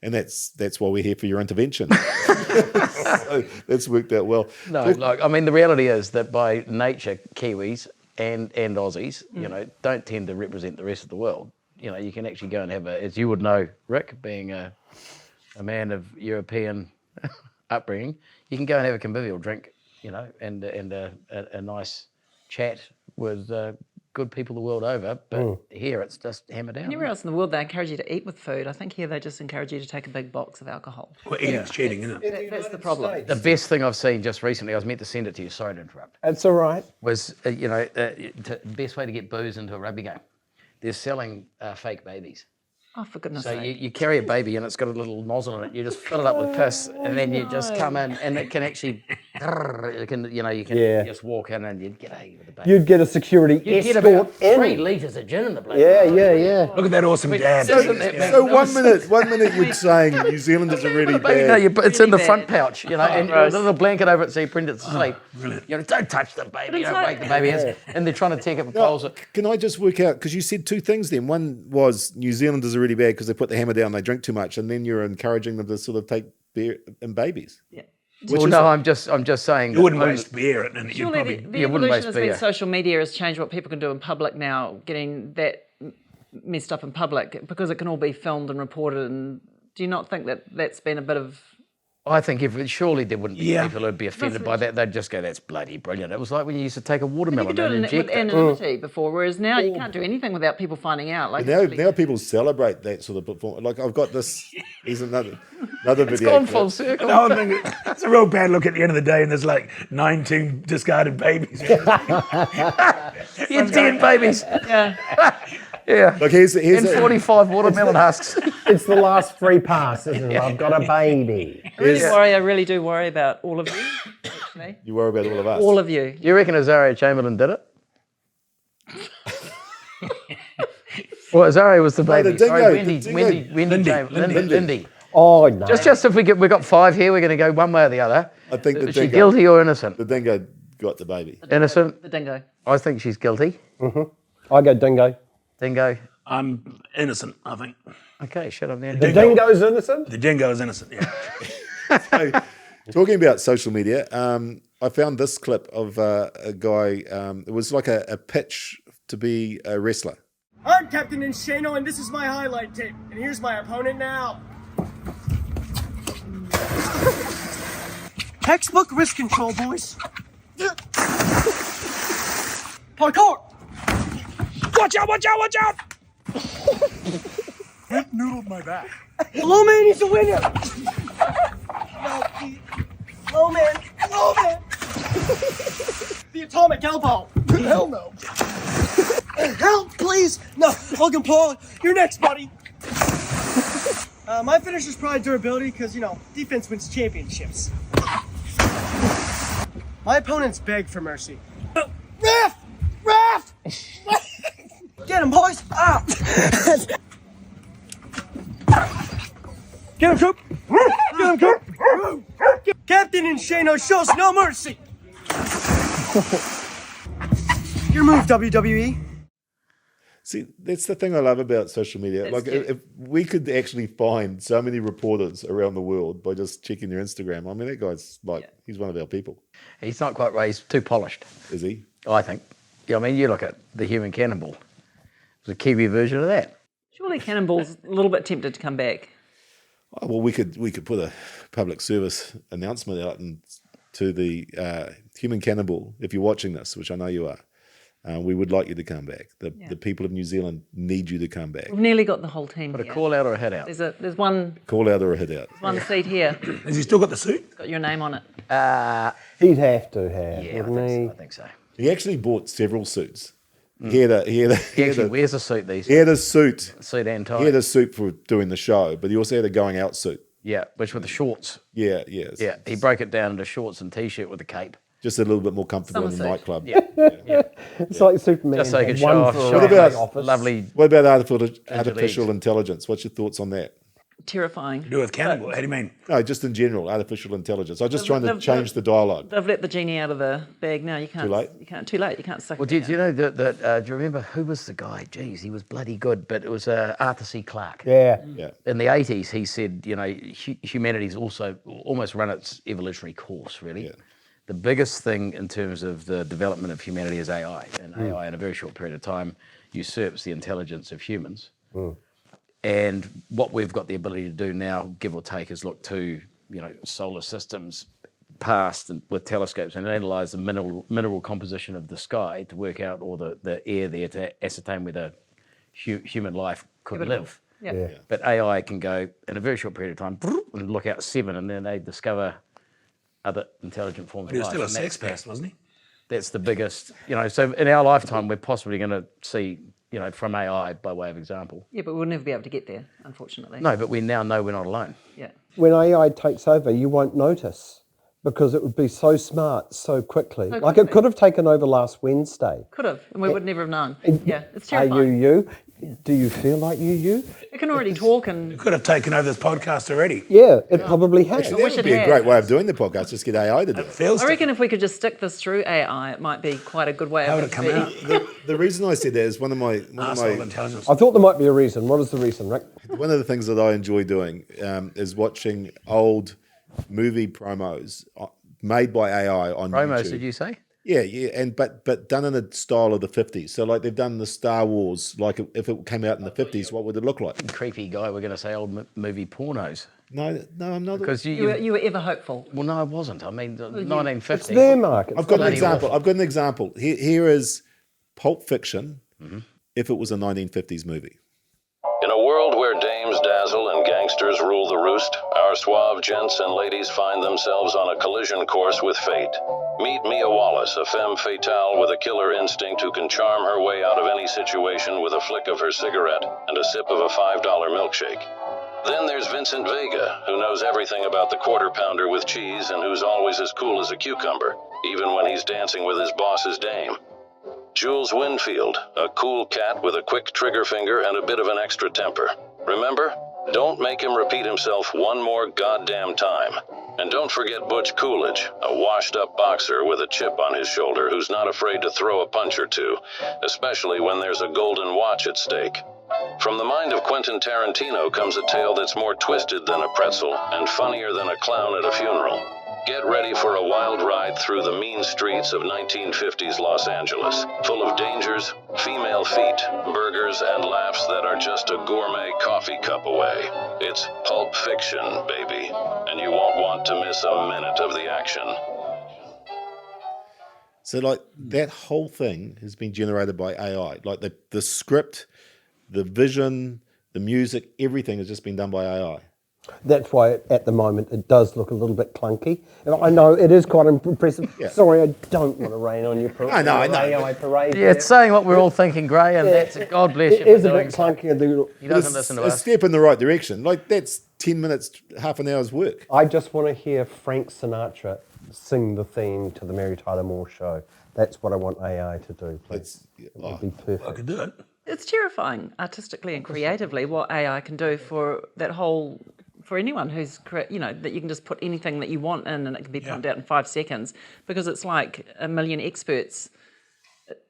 And that's why we're here for your intervention. So that's worked out well. No, like, I mean, the reality is that by nature, Kiwis and Aussies, you know, don't tend to represent the rest of the world. You know, you can actually go and have as you would know, Rick, being a man of European upbringing, you can go and have a convivial drink, you know, and a nice chat with good people the world over. But here it's just hammer down. Anywhere else in the world, they encourage you to eat with food. I think here they just encourage you to take a big box of alcohol. Well, eating's cheating, isn't it? That's the problem. The best thing I've seen just recently, I was meant to send it to you, sorry to interrupt, That's all right. was, the best way to get booze into a rugby game. They're selling fake babies. Oh, for goodness So sake. you carry a baby and it's got a little nozzle in it. You just fill it up with piss, and then you just come in, and it can actually, you can just walk in and you'd get with the baby. You'd get a security You'd get escort about in. 3 litres of gin in the bloody Yeah. Look at that awesome dad. So 1 minute you're saying New Zealanders are really bad. No, it's in the Really front bad. pouch, you know, and gross. a little blanket over it so you print it to sleep. Brilliant. You know, don't touch the baby, it's don't like- wake the baby. And they're trying to take it for No, poles. can I just work out, because you said two things then. One was New Zealanders are really bad because they put the hammer down, they drink too much, and then you're encouraging them to sort of take beer and babies. Yeah. Well, no, I'm just saying. You wouldn't waste beer, and you'd Surely probably... the you wouldn't evolution waste has been beer. social media has changed what people can do in public now, getting that messed up in public because it can all be filmed and reported. And do you not think that that's been a bit of... I think surely there wouldn't be Yeah. people who'd be offended by that. They'd just go, "That's bloody brilliant." It was like when you used to take a You watermelon could do it and with inject it. anonymity before, whereas now you can't do anything without people finding out. Like But actually- now people celebrate that sort of performance. Like I've got this. Here's another video. It's gone clip. full circle. The whole thing, it's a real bad look at the end of the day, and there's like 19 discarded babies. You're 10 babies. Yeah. Yeah. Like here's And 45 watermelon husks. It's the last free pass, isn't it? I've got a baby. I really do worry about all of you, actually. You worry about all of us. All of you. Do you reckon Azaria Chamberlain did it? Well, Azaria was the No, baby. the dingo, Sorry, the dingo. Lindy. Oh, no. Just if we've got 5 here, we're going to go one way or the other. I think the Is she dingo. guilty or innocent? The dingo got the baby. Innocent. The dingo. I think she's guilty. I go dingo. Dingo. I'm innocent, I think. Okay, shut up there. The dingo's innocent? The dingo is innocent, yeah. So, talking about social media, I found this clip of a guy. It was like a pitch to be a wrestler. I'm Captain Inshano, and this is my highlight tape. And here's my opponent now. Textbook risk control, boys. Parkour! Watch out, watch out, watch out! Rick noodled my back. Low man, he's a winner! Low man, low man! The atomic elbow! Hell no! Help, please! No, Logan Paul, you're next, buddy! My finisher's probably durability, because, defense wins championships. My opponents beg for mercy. Ref! Ref! Get him, boys! Ah! Get him, Coop! Get him, Coop! Captain Inshano shows no mercy! Your move, WWE. See, that's the thing I love about social media. Like, if we could actually find so many reporters around the world by just checking their Instagram. I mean, that guy's he's one of our people. He's not quite right. He's too polished. Is he? I think. Yeah, I mean, you look at the Human Cannonball. It was a Kiwi version of that. Surely Cannonball's a little bit tempted to come back. Oh, well, we could put a public service announcement out to the Human Cannonball, if you're watching this, which I know you are. We would like you to come back. The people of New Zealand need you to come back. We've nearly got the whole team Put a here. call out or a head out. There's one Call out or a hit out. one seat here. Has he still got the suit? Got your name on it. He'd have to have, Yeah, wouldn't he? I think so. He actually bought several suits. He actually wears a suit these days. He had a suit. Suit and tie. He had a suit for doing the show, but he also had a going out suit. Yeah, which with the shorts. Yeah. Yeah, he broke it down into shorts and t-shirt with a cape. Just a little bit more comfortable in the Summer suit. nightclub. Yeah. It's like Superman. Just so he had could one show off, for show a What about- office. lovely. What about artificial legs. intelligence? What's your thoughts on that? Terrifying. Do with cannibal. How do you mean? No, just in general, artificial intelligence. I'm just They've- trying to they've- change the dialogue. They've let the genie out of the bag now. You can't. Too late? You can't. Too late. You can't suck Well, it do down. you know that? Do you remember who was the guy? Geez, he was bloody good, but it was Arthur C. Clarke. Yeah. In the 80s, he said, humanity's also almost run its evolutionary course, really. Yeah. The biggest thing in terms of the development of humanity is AI. And AI, in a very short period of time, usurps the intelligence of humans. And what we've got the ability to do now, give or take, is look to, solar systems past and with telescopes and analyse the mineral composition of the sky to work out, or the air there to ascertain whether human life could live. Yeah. But AI can go in a very short period of time and look out 7, and then they discover other intelligent forms But he of was life. still a And sex pest, wasn't he? that's the biggest, so in our lifetime, we're possibly going to see, from AI by way of example. Yeah, but we'll never be able to get there, unfortunately. No, but we now know we're not alone. Yeah. When AI takes over, you won't notice because it would be so smart so quickly. So Like it could have taken over last Wednesday. Could have, and we would never have known. Yeah, it's Are terrifying. you? Do you feel like you? It can already talk and. It could have taken over this podcast already. Yeah, it probably has. Actually, that wish would it be a had. great way of doing the podcast. Just get AI to do it. Feels I reckon if we could just stick this through AI, it might be quite a good way How of would it come out? The reason I said that is one of Arsehole intelligence. I thought there might be a reason. What is the reason, Rick? one of the things that I enjoy doing is watching old movie promos made by AI on Promos, YouTube. did you say? Yeah, and but done in a style of the 50s. So like they've done the Star Wars, like if it came out in the 50s, what would it look like? Creepy guy, we're going to say old movie pornos. No, I'm not. Because You were ever hopeful. well, no, I wasn't. I mean, 1950. It's their market. I've got an bloody example. awful. I've got an example. Here is Pulp Fiction if it was a 1950s movie. In a world where dames dazzle and gangsters rule the roost, our suave gents and ladies find themselves on a collision course with fate. Meet Mia Wallace, a femme fatale with a killer instinct who can charm her way out of any situation with a flick of her cigarette and a sip of a $5 milkshake. Then there's Vincent Vega, who knows everything about the quarter pounder with cheese and who's always as cool as a cucumber, even when he's dancing with his boss's dame. Jules Winfield, a cool cat with a quick trigger finger and a bit of an extra temper. Remember? Don't make him repeat himself one more goddamn time. And don't forget Butch Coolidge, a washed-up boxer with a chip on his shoulder who's not afraid to throw a punch or two, especially when there's a golden watch at stake. From the mind of Quentin Tarantino comes a tale that's more twisted than a pretzel and funnier than a clown at a funeral. Get ready for a wild ride through the mean streets of 1950s Los Angeles, full of dangers, female feet, burgers, and laughs that are just a gourmet coffee cup away. It's Pulp Fiction, baby, and you won't want to miss a minute of the action. So like that whole thing has been generated by AI. Like the script, the vision, the music, everything has just been done by AI. That's why at the moment it does look a little bit clunky. And I know it is quite impressive. Yeah. Sorry, I don't want to rain on your I know. AI parade. Yeah, it's saying what we're all thinking, Gray, and that's God bless you It for is a doing bit so. clunky. He doesn't listen to a us. step in the right direction. Like that's 10 minutes, half an hour's work. I just want to hear Frank Sinatra sing the theme to the Mary Tyler Moore show. That's what I want AI to do, please. It would be perfect. I could do it. It's terrifying, artistically and creatively, what AI can do for that whole. For anyone who's, that you can just put anything that you want in and it can be pumped out in 5 seconds, because it's like a million experts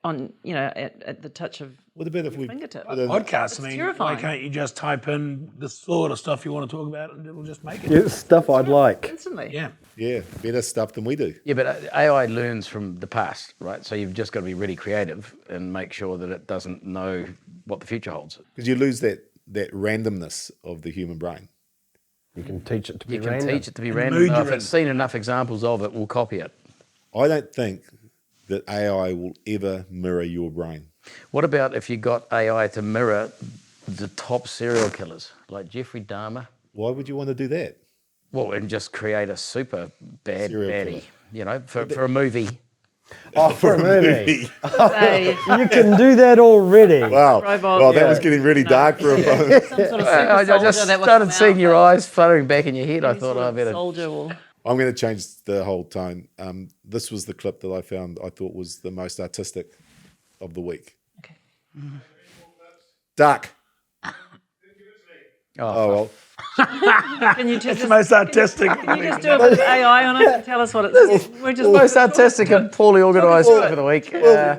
on, at the touch of What about if we fingertip. Podcasts, It's why terrifying. can't you just type in the sort of stuff you want to talk about and it will just make it? Yeah, stuff I'd like. Instantly. Yeah. Yeah, better stuff than we do. Yeah, but AI learns from the past, right? So you've just got to be really creative and make sure that it doesn't know what the future holds. Because you lose that randomness of the human brain. You can teach it to be You can random. teach it to be And the random. mood If you're it's seen enough examples of it, we'll copy it. I don't think that AI will ever mirror your brain. What about if you got AI to mirror the top serial killers, like Jeffrey Dahmer? Why would you want to do that? Well, and just create a super bad Serial baddie, killer. you know, for a movie. Oh, for a movie. You can do that already. Wow. Robot. Well, that was getting really dark for a moment. Some sort of I super just soldier that will started come seeing out, your like, eyes fluttering back in your head. I any thought sort I of better. soldier will. I'm going to change the whole tone. This was the clip that I thought was the most artistic of the week. Okay. Duck. Oh, well. Can you It's the most artistic. Can you just do a bit of AI on it and tell us what it's? We're just most artistic and poorly organised for the week.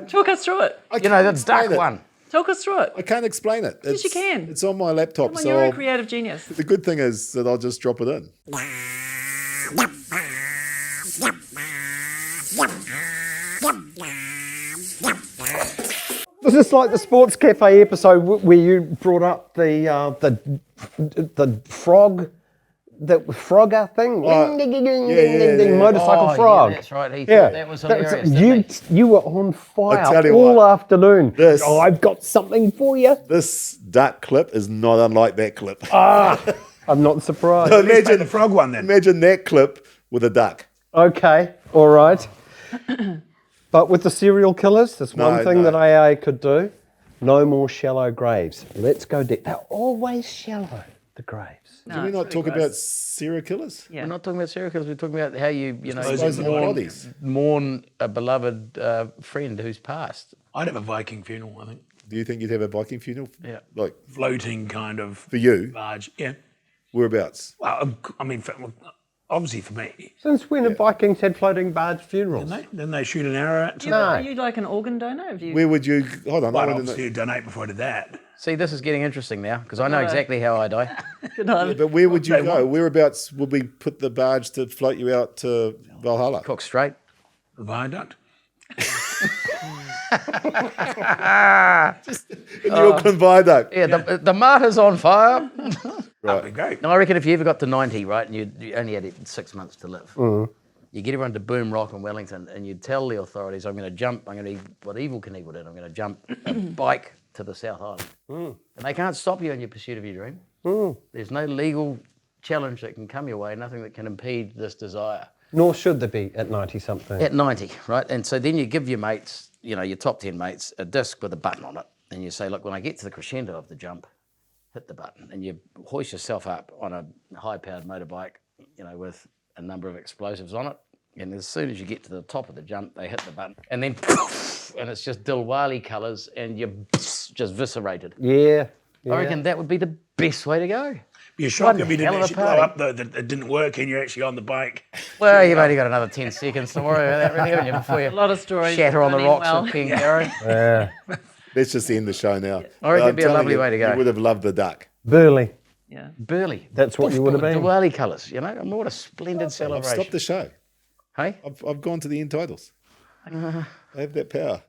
talk us through it. You know, that's Duck one. Talk us through it. I can't explain it. Yes, you can. It's on my laptop. Come on, so you're a I'll- creative genius. the good thing is that I'll just drop it in. Was this like the Sportscafe episode where you brought up the frog, the Frogger thing? Ding, ding, ding, ding, ding, ding, motorcycle frog. Yeah, that's right. He thought that was hilarious. You were on fire tell you all what, afternoon. this- I've got something for you. This duck clip is not unlike that clip. I'm not surprised. So Imagine the frog one then. Imagine that clip with a duck. Okay, all right. But with the serial killers, there's one thing that AI could do. No more shallow graves. Let's go deep. They're always shallow, the graves. Did we not talk about serial killers? We're not talking about serial killers. We're talking about how you Disposing of bodies. mourn a beloved friend who's passed. I'd have a Viking funeral, I think. Do you think you'd have a Viking funeral? Yeah. Like Floating kind of. for you? Large, yeah. Whereabouts? Well, I mean, obviously for me. Since when have Vikings had floating barge funerals? Then they shoot an arrow at you. Are you like an organ donor? Have you? Where would you? Hold on. Well, I wanna obviously you donate before I did that. See, this is getting interesting now because I know exactly how I die. Yeah, but where would you go? Whereabouts would we put the barge to float you out to Valhalla? Cook Strait. The viaduct. Just in the Auckland Viaduct. Yeah, the martyr's on fire. That'd be great. No, I reckon if you ever got to 90, right, and you only had 6 months to live, you get everyone to Boom Rock in Wellington and you tell the authorities, I'm going to be what Evel Knievel did, I'm going to jump a bike to the South Island. And they can't stop you in your pursuit of your dream. There's no legal challenge that can come your way, nothing that can impede this desire. Nor should there be at 90-something. At 90, right? And so then you give your mates, your top 10 mates, a disc with a button on it. And you say, look, when I get to the crescendo of the jump, hit the button. And you hoist yourself up on a high-powered motorbike, with a number of explosives on it. And as soon as you get to the top of the jump, they hit the button. And then, poof, and it's just Dilwali colours and you're just viscerated. Yeah. I reckon that would be the best way to go. You're shocked One if you didn't hell of a actually blow party. up, though, that it didn't work and you're actually on the bike. Well, you've only got another 10 seconds to worry about that, really, haven't you, before you A lot of stories shatter on the running rocks well. with King Barrow. Yeah. Let's just end the show now. I reckon it'd be a I'm telling lovely you, way to go. You would have loved the duck. Burley. Yeah. Burley. That's what you would have been. Diwali colours, I mean, what a splendid I've celebration. stopped the show. Hey? I've gone to the end titles. I have that power.